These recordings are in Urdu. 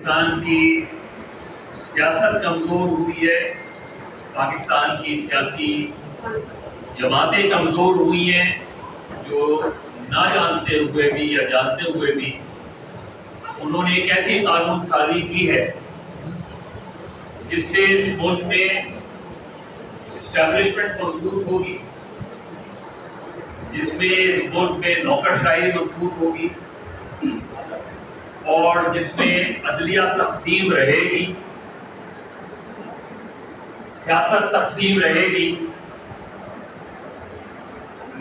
پاکستان کی سیاست کمزور ہوئی ہے، پاکستان کی سیاسی جماعتیں کمزور ہوئی ہیں جو نہ جانتے ہوئے بھی یا جانتے ہوئے بھی انہوں نے ایک ایسی قانون سازی کی ہے جس سے اس ملک میں اسٹیبلشمنٹ مضبوط ہوگی، جس میں اس ملک میں نوکرشاہی مضبوط ہوگی اور جس میں عدلیہ تقسیم رہے گی، سیاست تقسیم رہے گی۔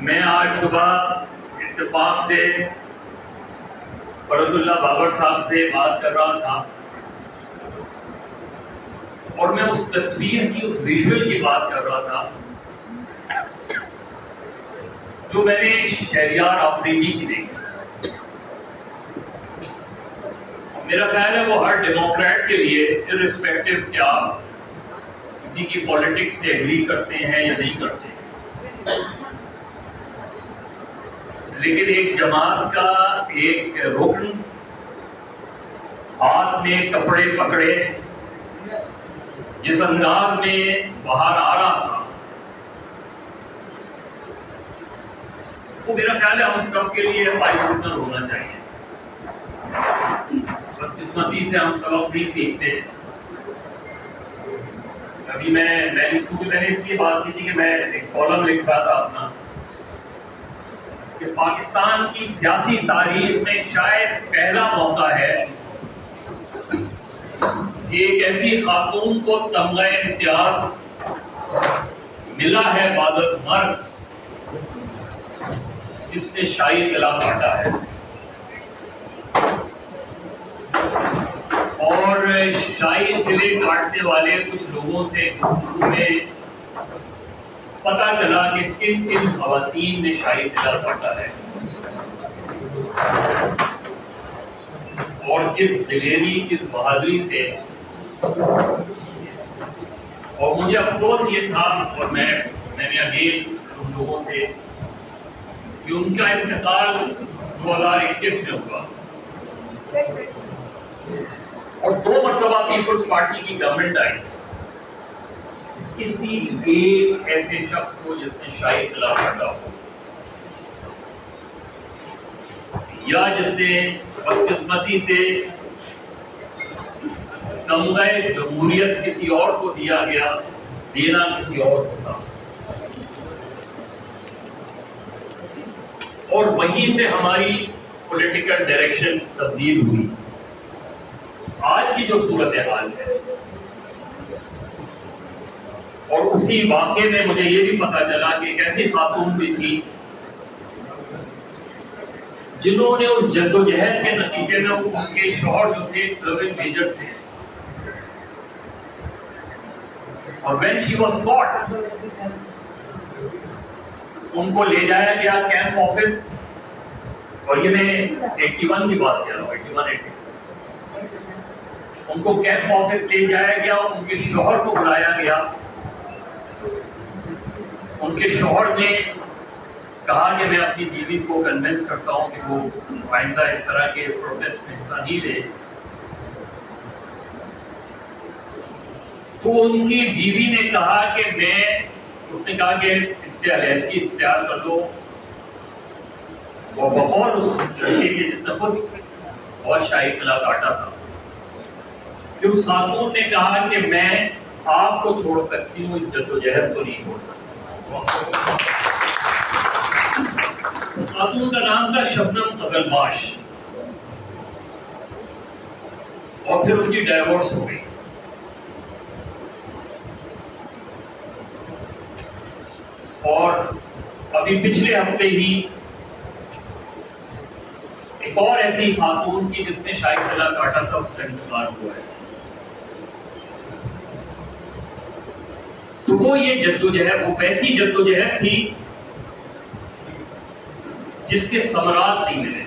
میں آج صبح اتفاق سے فرد اللہ بابر صاحب سے بات کر رہا تھا اور میں اس تصویر کی، اس ویژول کی بات کر رہا تھا جو میں نے شہریار آفریدی کی دیکھی۔ میرا خیال ہے وہ ہر ڈیموکریٹ کے لیے ارسپیکٹو کیا کسی کی پالیٹکس سے ایگری کرتے ہیں یا نہیں کرتے، لیکن ایک جماعت کا ایک رکن ہاتھ میں کپڑے پکڑے جس انداز میں باہر آ رہا تھا، وہ میرا خیال ہے ہم سب کے لیے آئیڈینٹل ہونا چاہیے۔ بدقسمتی سے ہم سبق نہیں سیکھتے۔ ابھی میں نے اس لیے بات کی تھی کہ میں ایک کالم لکھ رہا تھا اپنا کہ پاکستان کی سیاسی تاریخ میں شاید پہلا موقع ہے کہ ایک ایسی خاتون کو تمغہ امتیاز ملا ہے بعد مرگ جس نے شاہی قلعہ کاٹا ہے، اور شاہی قلعے کاٹنے والے کچھ لوگوں سے گفتگو میں پتا چلا کہ کن کن خواتین نے شاہی قلعہ کاٹا ہے اور کس دلیری، کس بہادری سے۔ اور مجھے افسوس یہ تھا، اور میں نے اگین ان لوگوں سے، کہ ان کا انتقال 2021 میں ہوا اور 2 مرتبہ پیپلز پارٹی کی گورنمنٹ آئی۔ کسی ایک ایسے شخص کو جس نے شاہی قلعہ کاٹا ہو یا جس نے بدقسمتی سے تمغہ جمہوریت کسی اور کو دیا گیا، دینا کسی اور کو تھا، اور وہیں سے ہماری پولیٹیکل ڈائریکشن تبدیل ہوئی۔ آج کی جو صورتحال ہے، اور اسی واقعے میں مجھے یہ بھی پتا چلا کہ ایک ایسی خاتون بھی تھی جنہوں نے اس جدوجہد کے نتیجے میں ان کے شوہر جو تھے سرونٹ میجر تھے، اور when she was caught ان کو لے جایا گیا کیمپ آفس، اور یہ میں 81 کی بات کر رہا ہوں، 81 ان کو کیمپ آفس لے جایا گیا، ان کے شوہر کو بلایا گیا۔ ان کے شوہر نے کہا کہ میں اپنی بیوی کو کنونس کرتا ہوں کہ وہ آئندہ اس طرح کے پروٹیسٹ میں حصہ نہیں لے، تو ان کی بیوی نے کہا کہ اس نے کہا کہ اس سے علیحدگی اختیار کر دو، اور بقول اس لڑکے کے جس نے خود بہت شاہی قلعہ کاٹا تھا، کہ اس خاتون نے کہا کہ میں آپ کو چھوڑ سکتی ہوں، اس جدوجہد کو نہیں چھوڑ سکتی۔ اس خاتون کا نام تھا شبنم قزلباش، اور پھر اس کی ڈائیورس ہو گئی۔ اور ابھی پچھلے ہفتے ہی ایک اور ایسی خاتون کی جس نے شاہی قلعہ کاٹا تھا، اس کا انتقال ہوا ہے۔ تو وہ یہ جدوجہد، وہ ایسی جدوجہد تھی جس کے ثمرات نہیں ملے۔